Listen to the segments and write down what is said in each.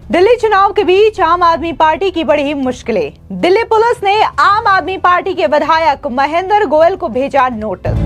दिल्ली चुनाव के बीच आम आदमी पार्टी की बड़ी मुश्किलें। दिल्ली पुलिस ने आम आदमी पार्टी के विधायक महेंद्र गोयल को भेजा नोटिस।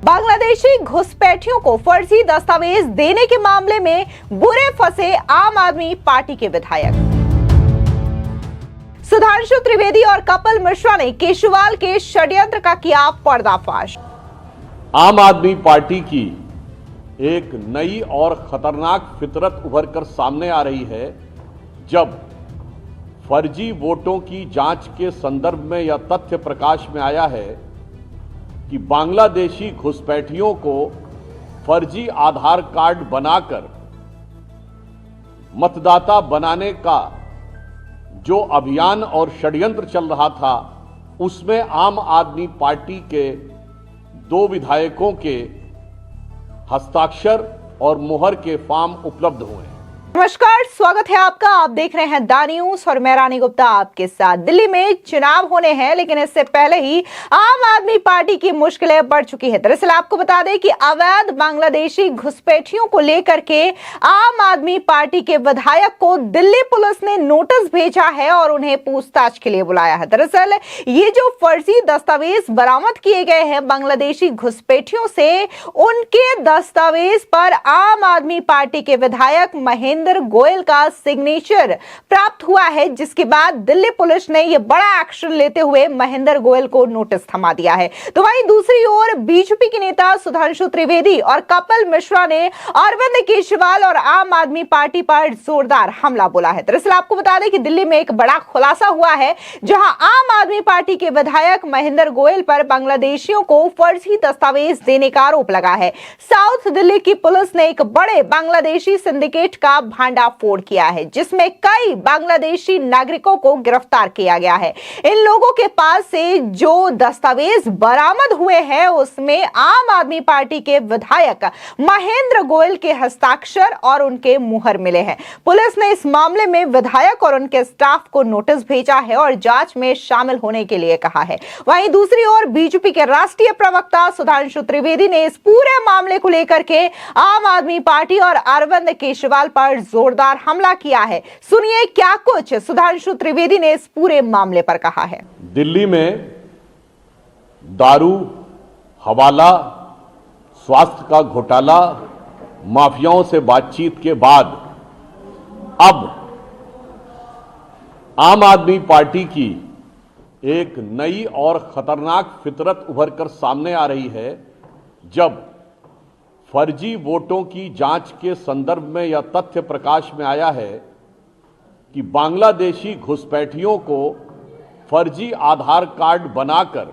बांग्लादेशी घुसपैठियों को फर्जी दस्तावेज देने के मामले में बुरे फंसे आम आदमी पार्टी के विधायक। सुधांशु त्रिवेदी और कपिल मिश्रा ने केजरीवाल के षड्यंत्र का किया पर्दाफाश। आम आदमी पार्टी की एक नई और खतरनाक फितरत उभर कर सामने आ रही है, जब फर्जी वोटों की जांच के संदर्भ में यह तथ्य प्रकाश में आया है कि बांग्लादेशी घुसपैठियों को फर्जी आधार कार्ड बनाकर मतदाता बनाने का जो अभियान और षड्यंत्र चल रहा था, उसमें आम आदमी पार्टी के 2 विधायकों के हस्ताक्षर और मुहर के फॉर्म उपलब्ध हुए हैं। नमस्कार, स्वागत है आपका। आप देख रहे हैं दा न्यूज और मैं रानी गुप्ता आपके साथ। दिल्ली में चुनाव होने हैं, लेकिन इससे पहले ही आम आदमी पार्टी की मुश्किलें बढ़ चुकी है। दरअसल आपको बता दें कि अवैध बांग्लादेशी घुसपैठियों को लेकर के आम आदमी पार्टी के विधायक को दिल्ली पुलिस ने नोटिस भेजा है और उन्हें पूछताछ के लिए बुलाया है। दरअसल ये जो फर्जी दस्तावेज बरामद किए गए हैं बांग्लादेशी घुसपैठियों से, उनके दस्तावेज पर आम आदमी पार्टी के विधायक महेंद्र गोयल का सिग्नेचर प्राप्त हुआ है, जिसके बाद दिल्ली पुलिस ने यह बड़ा एक्शन लेते हुए महेंद्र गोयल को नोटिस थमा दिया है। तो वहीं दूसरी ओर बीजेपी के नेता सुधांशु त्रिवेदी और कपिल मिश्रा ने अरविंद केजरीवाल और आम आदमी पार्टी पर जोरदार हमला बोला है। दरअसल आपको बता दें कि दिल्ली में एक बड़ा खुलासा हुआ है, जहां आम आदमी पार्टी के विधायक महेंद्र गोयल पर बांग्लादेशियों को फर्जी दस्तावेज देने का आरोप लगा है। साउथ दिल्ली की पुलिस ने एक बड़े बांग्लादेशी सिंडिकेट का भांडाफोड़ किया है, जिसमें कई बांग्लादेशी नागरिकों को गिरफ्तार किया गया है। इन लोगों के पास से जो दस्तावेज बरामद हुए हैं, उसमें आम आदमी पार्टी के विधायक महेंद्र गोयल के हस्ताक्षर और उनके मुहर मिले हैं। पुलिस ने इस मामले में विधायक और उनके स्टाफ को नोटिस भेजा है और जांच में शामिल होने के लिए कहा है। वहीं दूसरी ओर बीजेपी के राष्ट्रीय प्रवक्ता सुधांशु त्रिवेदी ने इस पूरे मामले को लेकर के आम आदमी पार्टी और अरविंद केजरीवाल पर जोरदार हमला किया है। सुनिए क्या कुछ सुधांशु त्रिवेदी ने इस पूरे मामले पर कहा है। दिल्ली में दारू, हवाला, स्वास्थ्य का घोटाला, माफियाओं से बातचीत के बाद अब आम आदमी पार्टी की एक नई और खतरनाक फितरत उभर कर सामने आ रही है, जब फर्जी वोटों की जांच के संदर्भ में यह तथ्य प्रकाश में आया है कि बांग्लादेशी घुसपैठियों को फर्जी आधार कार्ड बनाकर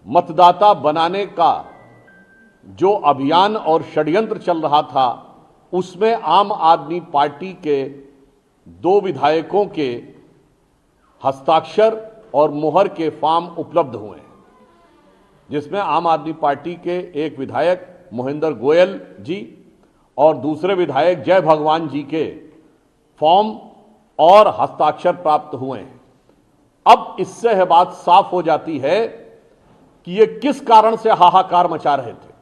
मतदाता बनाने का जो अभियान और षड्यंत्र चल रहा था, उसमें आम आदमी पार्टी के 2 विधायकों के हस्ताक्षर और मुहर के फॉर्म उपलब्ध हुए हैं, जिसमें आम आदमी पार्टी के एक विधायक महेंद्र गोयल जी और दूसरे विधायक जय भगवान जी के फॉर्म और हस्ताक्षर प्राप्त हुए हैं। अब इससे यह बात साफ हो जाती है कि ये किस कारण से हाहाकार मचा रहे थे।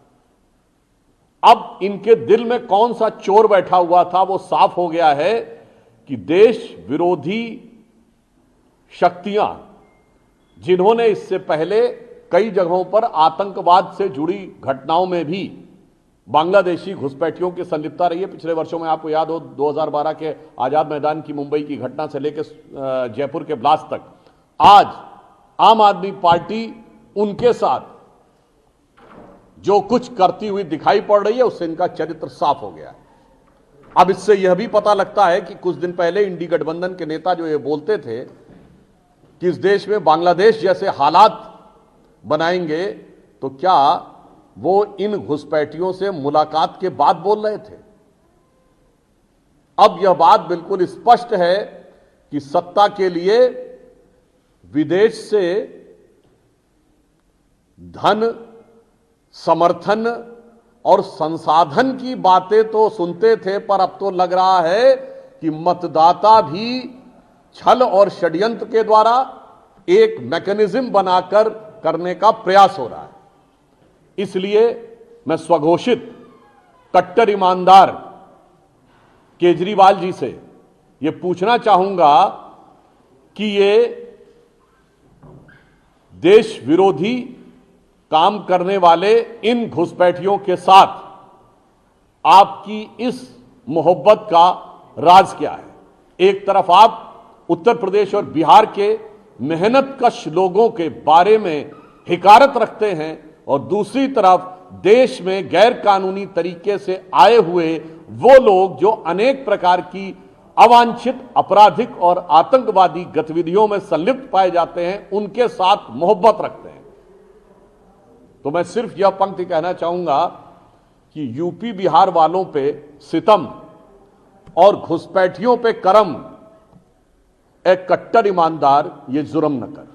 अब इनके दिल में कौन सा चोर बैठा हुआ था, वो साफ हो गया है कि देश विरोधी शक्तियां, जिन्होंने इससे पहले कई जगहों पर आतंकवाद से जुड़ी घटनाओं में भी बांग्लादेशी घुसपैठियों की संलिप्तता रही है। पिछले वर्षों में आपको याद हो 2012 के आजाद मैदान की मुंबई की घटना से लेकर जयपुर के ब्लास्ट तक, आज आम आदमी पार्टी उनके साथ जो कुछ करती हुई दिखाई पड़ रही है, उससे इनका चरित्र साफ हो गया है। अब इससे यह भी पता लगता है कि कुछ दिन पहले इंडी गठबंधन के नेता जो ये बोलते थे कि इस देश में बांग्लादेश जैसे हालात बनाएंगे, तो क्या वो इन घुसपैठियों से मुलाकात के बाद बोल रहे थे? अब यह बात बिल्कुल स्पष्ट है कि सत्ता के लिए विदेश से धन, समर्थन और संसाधन की बातें तो सुनते थे, पर अब तो लग रहा है कि मतदाता भी छल और षड्यंत्र के द्वारा एक मैकेनिज्म बनाकर करने का प्रयास हो रहा है। इसलिए मैं स्वघोषित कट्टर ईमानदार केजरीवाल जी से ये पूछना चाहूंगा कि ये देश विरोधी काम करने वाले इन घुसपैठियों के साथ आपकी इस मोहब्बत का राज क्या है? एक तरफ आप उत्तर प्रदेश और बिहार के मेहनतकश लोगों के बारे में हिकारत रखते हैं और दूसरी तरफ देश में गैर कानूनी तरीके से आए हुए वो लोग जो अनेक प्रकार की अवांछित आपराधिक और आतंकवादी गतिविधियों में संलिप्त पाए जाते हैं, उनके साथ मोहब्बत रखते हैं। तो मैं सिर्फ यह पंक्ति कहना चाहूंगा कि यूपी बिहार वालों पे सितम और घुसपैठियों पे करम, एक कट्टर ईमानदार ये जुर्म न कर।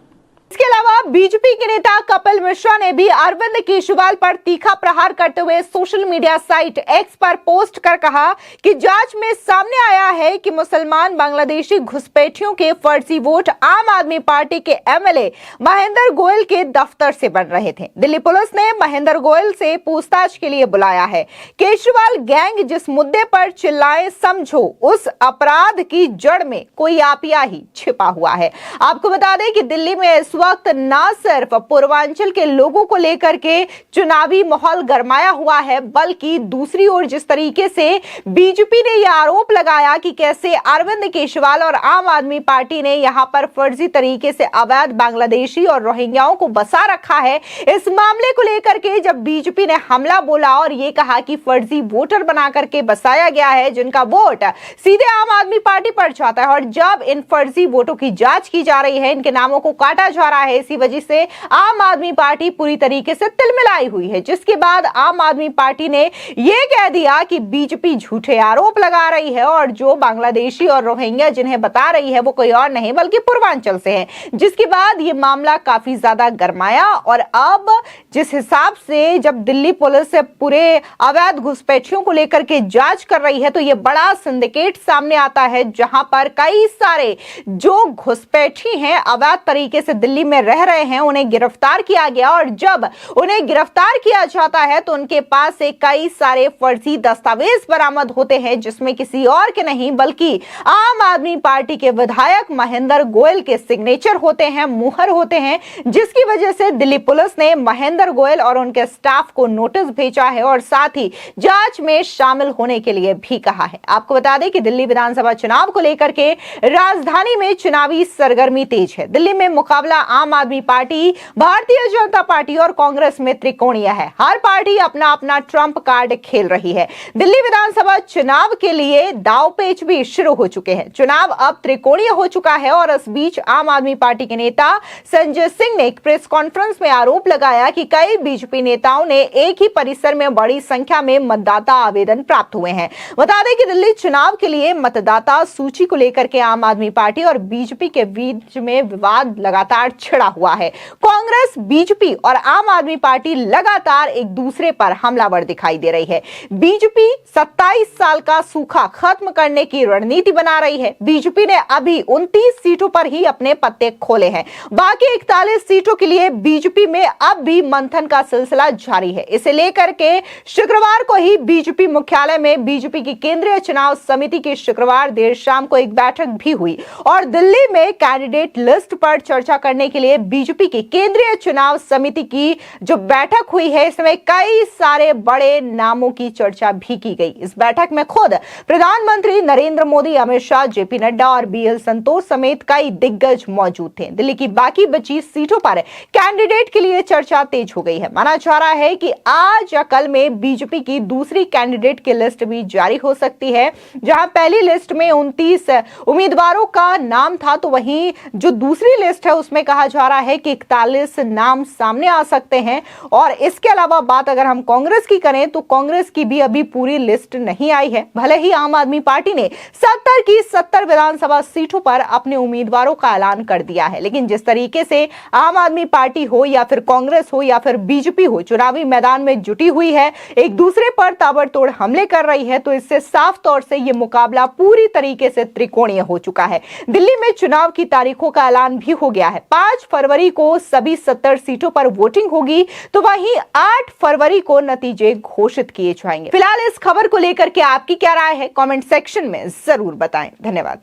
इसके अलावा बीजेपी के नेता कपिल मिश्रा ने भी अरविंद केजरीवाल पर तीखा प्रहार करते हुए सोशल मीडिया साइट एक्स पर पोस्ट कर कहा कि जांच में सामने आया है कि मुसलमान बांग्लादेशी घुसपैठियों के फर्जी वोट आम आदमी पार्टी के एमएलए महेंद्र गोयल के दफ्तर से बन रहे थे। दिल्ली पुलिस ने महेंद्र गोयल से पूछताछ के लिए बुलाया है। केजरीवाल गैंग जिस मुद्दे पर चिल्लाए समझो उस अपराध की जड़ में कोई आपिया ही छिपा हुआ है। आपको बता दें कि दिल्ली में इस वक्त ना सिर्फ पूर्वांचल के लोगों को लेकर के चुनावी माहौल गरमाया हुआ है, बल्कि दूसरी ओर जिस तरीके से बीजेपी ने यह आरोप लगाया कि कैसे अरविंद केजरीवाल और आम आदमी पार्टी ने यहां पर फर्जी तरीके से अवैध बांग्लादेशी और रोहिंग्याओं को बसा रखा है, इस मामले को लेकर के जब बीजेपी ने हमला बोला और यह कहा कि फर्जी वोटर बना करके बसाया गया है जिनका वोट सीधे आम आदमी पार्टी पर जाता है, और जब इन फर्जी वोटों की जांच की जा रही है, इनके नामों को काटा जा रहा है, इसी वजह से आम आदमी पार्टी पूरी तरीके से तिलमिलाई हुई है। जिसके बाद आम आदमी पार्टी ने यह कह दिया कि बीजेपी झूठे आरोप लगा रही है और जो बांग्लादेशी और रोहिंग्या जिन्हें बता रही है वो कोई और नहीं बल्कि पूर्वांचल से है। जिसके बाद यह मामला काफी ज्यादा गरमाया और अब जिस हिसाब से जब दिल्ली पुलिस पूरे अवैध घुसपैठियों को लेकर के जांच कर रही है तो यह बड़ा सिंडिकेट सामने आता है, जहां पर कई सारे जो घुसपैठी हैं अवैध तरीके से दिल्ली में रह रहे हैं उन्हें गिरफ्तार किया गया, और जब उन्हें गिरफ्तार किया जाता है तो उनके पास से कई सारे फर्जी दस्तावेज बरामद होते हैं, जिसमें किसी और के नहीं बल्कि आम आदमी पार्टी के विधायक महेंद्र गोयल के सिग्नेचर होते हैं, मुहर होते हैं, जिसकी वजह से दिल्ली पुलिस ने महेंद्र गोयल और उनके स्टाफ को नोटिस भेजा है और साथ ही जांच में शामिल होने के लिए भी कहा है। आपको बता दें कि दिल्ली विधानसभा चुनाव को लेकर के राजधानी में चुनावी सरगर्मी तेज है। दिल्ली में मुकाबला आम आदमी पार्टी, भारतीय जनता पार्टी और कांग्रेस में त्रिकोणीय है। हर पार्टी अपना अपना ट्रंप कार्ड खेल रही है। दिल्ली विधानसभा चुनाव के लिए दाव पेच भी शुरू हो चुके हैं। चुनाव अब त्रिकोणीय हो चुका है और इस बीच आम आदमी पार्टी के नेता संजय सिंह ने एक प्रेस कॉन्फ्रेंस में आरोप लगाया कि कई बीजेपी नेताओं ने एक ही परिसर में बड़ी संख्या में मतदाता आवेदन प्राप्त हुए हैं। बता दें कि दिल्ली चुनाव के लिए मतदाता सूची को लेकर के आम आदमी पार्टी और बीजेपी के बीच में विवाद लगातार छिड़ा हुआ है। कांग्रेस, बीजेपी और आम आदमी पार्टी लगातार एक दूसरे पर हमलावर दिखाई दे रही है। बीजेपी 27 साल का सूखा खत्म करने की रणनीति बना रही है। बीजेपी ने अभी 29 सीटों पर ही अपने पत्ते खोले हैं। बाकी 41 सीटों के लिए बीजेपी में अब भी मंथन का सिलसिला जारी है। इसे लेकर के शुक्रवार को ही बीजेपी मुख्यालय में बीजेपी की केंद्रीय चुनाव समिति की शुक्रवार देर शाम को एक बैठक भी हुई और दिल्ली में कैंडिडेट लिस्ट पर चर्चा करने के लिए बीजेपी की केंद्रीय चुनाव समिति की जो बैठक हुई है, इसमें कई सारे बड़े नामों की चर्चा भी की गई। इस बैठक में खुद प्रधानमंत्री नरेंद्र मोदी, अमित शाह, जेपी नड्डा और बीएल संतोष समेत कई दिग्गज मौजूद थे। दिल्ली की बाकी बची सीटों पर कैंडिडेट के लिए चर्चा तेज हो गई है। माना जा रहा है कि आज या कल में बीजेपी की दूसरी कैंडिडेट की लिस्ट भी जारी हो सकती है। जहां पहली लिस्ट में 29 उम्मीदवारों का नाम था, तो वहीं जो दूसरी लिस्ट है उसमें कहा जा रहा है कि 41 नाम सामने आ सकते हैं। और इसके अलावा बात अगर हम कांग्रेस की करें तो कांग्रेस की भी अभी पूरी लिस्ट नहीं आई है। भले ही आम आदमी पार्टी ने 70 की 70 विधानसभा सीटों पर अपने उम्मीदवारों का ऐलान कर दिया है, लेकिन जिस तरीके से आम आदमी पार्टी हो या फिर कांग्रेस हो या फिर बीजेपी हो चुनावी मैदान में जुटी हुई है, एक दूसरे पर ताबड़तोड़ हमले कर रही है, तो इससे साफ तौर से यह मुकाबला पूरी तरीके से त्रिकोणीय हो चुका है। दिल्ली में चुनाव की तारीखों का ऐलान भी हो गया है। 5 फरवरी फरवरी को सभी 70 सीटों पर वोटिंग होगी, तो वहीं 8 फरवरी को नतीजे घोषित किए जाएंगे। फिलहाल इस खबर को लेकर के आपकी क्या राय है, कमेंट सेक्शन में जरूर बताएं। धन्यवाद।